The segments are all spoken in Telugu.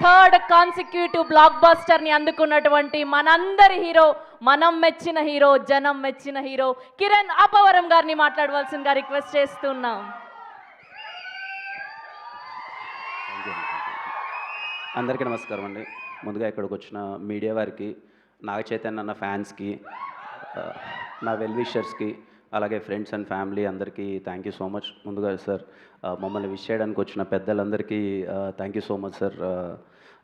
థర్డ్ కాన్సిక్యూటివ్ బ్లాక్ బస్టర్ ని అందుకున్నటువంటి మనందరి హీరో, మనం మెచ్చిన హీరో, జనం మెచ్చిన హీరో కిరణ్ అపవరం గారిని మాట్లాడవలసిందిగా రిక్వెస్ట్ చేస్తున్నాం. అందరికీ నమస్కారం అండి. ముందుగా ఇక్కడికి వచ్చిన మీడియా వారికి, నాగ చైతన్య అన్న ఫ్యాన్స్కి, నా వెల్ విషర్స్కి, అలాగే ఫ్రెండ్స్ అండ్ ఫ్యామిలీ అందరికీ థ్యాంక్ యూ సో మచ్. ముందుగా సార్ మమ్మల్ని విష్ చేయడానికి వచ్చిన పెద్దలందరికీ thank you so much sir.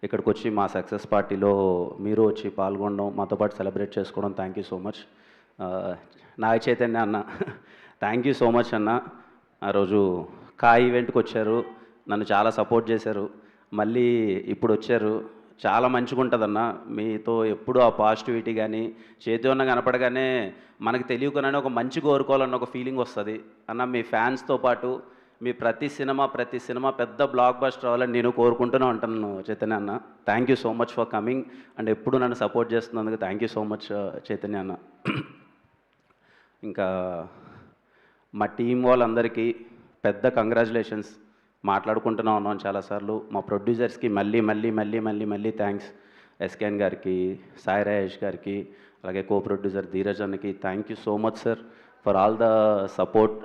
ఇక్కడికి వచ్చి మా సక్సెస్ పార్టీలో మీరు వచ్చి పాల్గొనడం, మాతో పాటు సెలబ్రేట్ చేసుకోవడం thank you so much. Naga Chaitanya అన్న థ్యాంక్ యూ సో మచ్ అన్న. ఆ రోజు ఈవెంట్కి వచ్చారు, నన్ను చాలా సపోర్ట్ చేశారు, మళ్ళీ ఇప్పుడు వచ్చారు. చాలా మంచిగా ఉంటుందన్న, మీతో ఎప్పుడు ఆ పాజిటివిటీ కానీ చేతి ఉన్న కనపడగానే మనకు తెలియకునే ఒక మంచి కోరుకోవాలన్న ఒక ఫీలింగ్ వస్తుంది అన్న. మీ ఫ్యాన్స్తో పాటు మీ ప్రతి సినిమా పెద్ద బ్లాక్ బస్టర్ అవ్వాలని నేను కోరుకుంటూనే ఉంటాను చైతన్య అన్న. Thank you so much for coming and ఎప్పుడు నన్ను సపోర్ట్ చేస్తున్నందుకు thank you so much Chaitanya అన్న. ఇంకా మా టీం వాళ్ళందరికీ పెద్ద కంగ్రాచులేషన్స్. మాట్లాడుకుంటూనే ఉన్నాం చాలాసార్లు. మా ప్రొడ్యూసర్స్కి మళ్ళీ థ్యాంక్స్. ఎస్కేఎన్ గారికి, సాయి రాజేష్ గారికి, అలాగే కో ప్రొడ్యూసర్ ధీరజ్ అన్నకి thank you so much sir for all the support.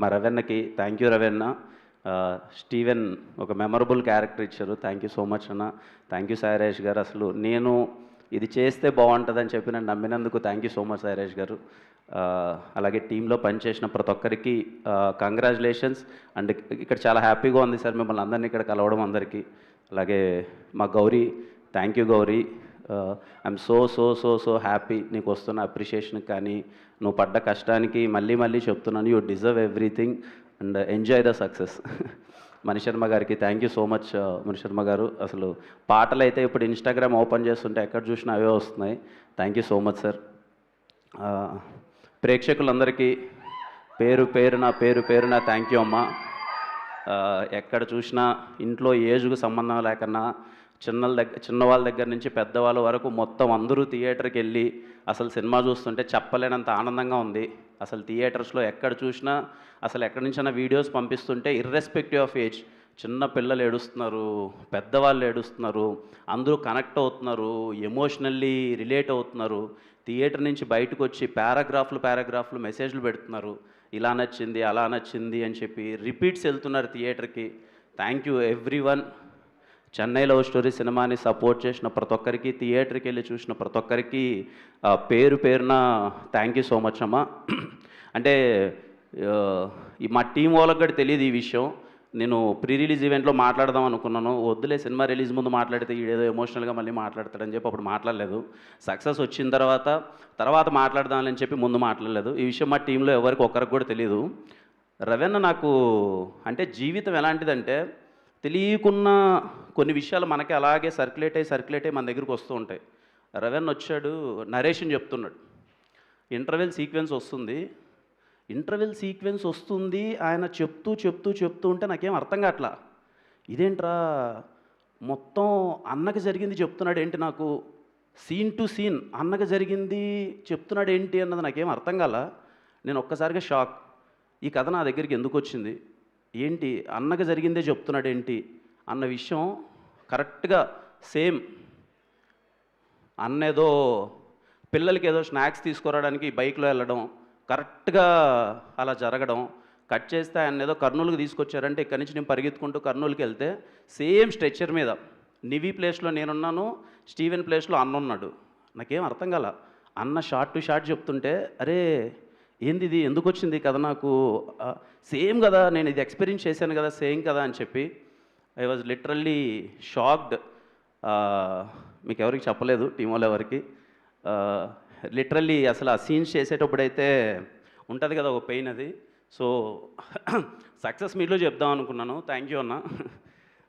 మా రవెన్నకి థ్యాంక్ యూ రవెన్న. స్టీవెన్ ఒక మెమరబుల్ క్యారెక్టర్ ఇచ్చారు, థ్యాంక్ యూ సో మచ్ అన్న. Thank you Sai Rajesh garu. అసలు నేను ఇది చేస్తే బాగుంటుందని చెప్పి నన్ను నమ్మినందుకు thank you so much Sai Rajesh garu. అలాగే టీంలో పనిచేసిన ప్రతి ఒక్కరికి కంగ్రాచులేషన్స్. అండ్ ఇక్కడ చాలా హ్యాపీగా ఉంది సార్ మిమ్మల్ని అందరినీ ఇక్కడ కలవడం అందరికీ. అలాగే మా Gauri, thank you Gauri. I'm so happy నీకు వస్తున్న అప్రిషియేషన్కి కానీ నువ్వు పడ్డ కష్టానికి మళ్ళీ చెప్తున్నాను, you deserve everything and enjoy the success. Manisharma గారికి thank you so much Manisharma గారు. అసలు పాటలు అయితే ఇప్పుడు ఇన్స్టాగ్రామ్ ఓపెన్ చేస్తుంటే ఎక్కడ చూసినా అవే వస్తున్నాయి. Thank you so much sir. ప్రేక్షకులందరికీ పేరు పేరున థ్యాంక్ యూ అమ్మా. ఎక్కడ చూసినా ఇంట్లో ఏజ్కు సంబంధం లేకన్నా చిన్నవాళ్ళ దగ్గర నుంచి పెద్దవాళ్ళ వరకు మొత్తం అందరూ థియేటర్కి వెళ్ళి అసలు సినిమా చూస్తుంటే చెప్పలేనంత ఆనందంగా ఉంది. అసలు థియేటర్స్లో ఎక్కడ చూసినా అసలు ఎక్కడి నుంచైనా వీడియోస్ పంపిస్తుంటే ఇర్రెస్పెక్టివ్ ఆఫ్ ఏజ్ చిన్న పిల్లలు ఏడుస్తున్నారు, పెద్దవాళ్ళు ఏడుస్తున్నారు, అందరూ కనెక్ట్ అవుతున్నారు, ఎమోషనల్లీ రిలేట్ అవుతున్నారు. థియేటర్ నుంచి బయటకు వచ్చి పారాగ్రాఫ్లు మెసేజ్లు పెడుతున్నారు, ఇలా నచ్చింది అలా నచ్చింది అని చెప్పి రిపీట్స్ వెళ్తున్నారు థియేటర్కి. Thank you everyone. Chennai love story సినిమాని సపోర్ట్ చేసిన ప్రతి ఒక్కరికి, థియేటర్కి వెళ్ళి చూసిన ప్రతి ఒక్కరికి పేరున థ్యాంక్ యూ సో మచ్ అమ్మా. అంటే మా టీం వాళ్ళకి కూడా తెలియదు ఈ విషయం. నేను ప్రీ రిలీజ్ ఈవెంట్లో మాట్లాడదాం అనుకున్నాను, వద్దులే సినిమా రిలీజ్ ముందు మాట్లాడితే ఏదో ఎమోషనల్గా మళ్ళీ మాట్లాడతాడని చెప్పి అప్పుడు మాట్లాడలేదు. సక్సెస్ వచ్చిన తర్వాత మాట్లాడదామని చెప్పి ముందు మాట్లాడలేదు. ఈ విషయం మా టీంలో ఎవరికి ఒక్కరికి కూడా తెలియదు. రవెన్న నాకు అంటే జీవితం ఎలాంటిదంటే తెలియకున్న కొన్ని విషయాలు మనకి అలాగే సర్క్యులేట్ అయ్యి మన దగ్గరికి వస్తూ ఉంటాయి. రవెన్న వచ్చాడు, నరేషన్ చెప్తున్నాడు, ఇంటర్వెల్ సీక్వెన్స్ వస్తుంది ఆయన చెప్తూ ఉంటే నాకేం అర్థం కావట్లా. ఇదేంట్రా మొత్తం అన్నకి జరిగింది చెప్తున్నాడు ఏంటి, నాకు సీన్ టు సీన్ అన్నకి జరిగింది చెప్తున్నాడు ఏంటి అన్నది నాకేం అర్థం కాల. నేను ఒక్కసారిగా షాక్. ఈ కథ నా దగ్గరికి ఎందుకు వచ్చింది, ఏంటి అన్నకి జరిగిందే చెప్తున్నాడు ఏంటి అన్న విషయం కరెక్ట్గా సేమ్. అన్న ఏదో పిల్లలకి ఏదో స్నాక్స్ తీసుకురావడానికి బైక్లో వెళ్ళడం, కరెక్ట్గా అలా జరగడం. కట్ చేస్తే ఆయన ఏదో కర్నూలుకి తీసుకొచ్చారంటే ఇక్కడి నుంచి నేను పరిగెత్తుకుంటూ కర్నూలుకి వెళ్తే సేమ్ స్ట్రెచ్చర్ మీద నివి ప్లేస్లో నేనున్నాను, స్టీవెన్ ప్లేస్లో అన్న ఉన్నాడు. నాకేం అర్థం కాల. అన్న షార్ట్ టు షార్ట్ చెప్తుంటే అరే ఏంది ఇది, ఎందుకు వచ్చింది కదా నాకు, సేమ్ కదా నేను ఇది ఎక్స్పీరియన్స్ చేశాను కదా, సేమ్ కదా అని చెప్పి ఐ వాజ్ లిటరల్లీ షాక్డ్. మీకు ఎవరికి చెప్పలేదు, టీం వాళ్ళు ఎవరికి. లిటరల్లీ అసలు ఆ సీన్స్ చేసేటప్పుడైతే ఉంటుంది కదా ఒక పెయిన్, అది. సో సక్సెస్ మీట్లో చెప్దాం అనుకున్నాను. థ్యాంక్ యూ అన్న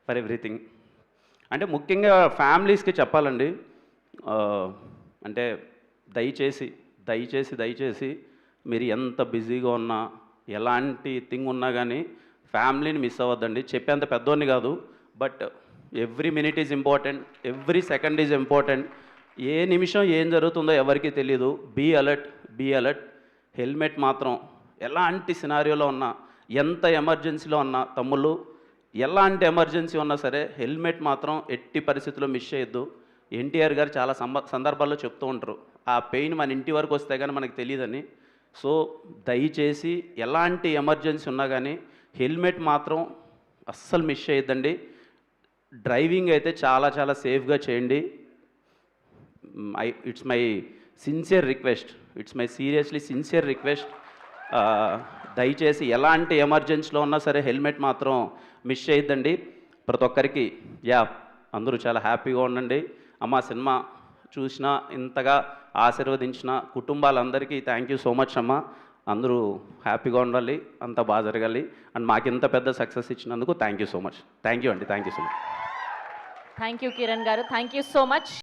ఫర్ ఎవ్రీథింగ్. అంటే ముఖ్యంగా ఫ్యామిలీస్కి చెప్పాలండి, అంటే దయచేసి మీరు ఎంత బిజీగా ఉన్నా ఎలాంటి థింగ్ ఉన్నా కానీ ఫ్యామిలీని మిస్ అవ్వద్దండి. చెప్పేంత పెద్దోని కాదు, but every minute is important, every second is important. ఏ నిమిషం ఏం జరుగుతుందో ఎవరికీ తెలియదు. Be alert. హెల్మెట్ మాత్రం ఎలాంటి సినారియోలో ఉన్నా, ఎంత ఎమర్జెన్సీలో ఉన్నా తమ్ముళ్ళు ఎలాంటి ఎమర్జెన్సీ ఉన్నా సరే హెల్మెట్ మాత్రం ఎట్టి పరిస్థితుల్లో మిస్ చేయొద్దు. ఎన్టీఆర్ గారు చాలా సందర్భాల్లో చెప్తూ ఉంటారు, ఆ పెయిన్ మన ఇంటి వరకు వస్తే కానీ మనకు తెలియదని. సో దయచేసి ఎలాంటి ఎమర్జెన్సీ ఉన్నా కానీ హెల్మెట్ మాత్రం అస్సలు మిస్ చేయొద్దండి. డ్రైవింగ్ అయితే చాలా చాలా సేఫ్గా చేయండి. It's my sincere request, it's my seriously sincere request. దయచేసి ఎలాంటి ఎమర్జెన్సీలో ఉన్నా సరే హెల్మెట్ మాత్రం మిస్ చేయొద్దండి. ప్రతి ఒక్కరికి అందరూ చాలా హ్యాపీగా ఉండండి. అమ్మ సినిమా చూసినా ఇంతగా ఆశీర్వదించిన కుటుంబాలందరికీ థ్యాంక్ యూ సో మచ్ అమ్మ. అందరూ హ్యాపీగా ఉండాలి, అంతా బాగా జరగాలి. అండ్ మాకు ఇంత పెద్ద సక్సెస్ ఇచ్చినందుకు thank you so much. Thank you అండి, thank you so much. Thank you Kiran garu, thank you so much.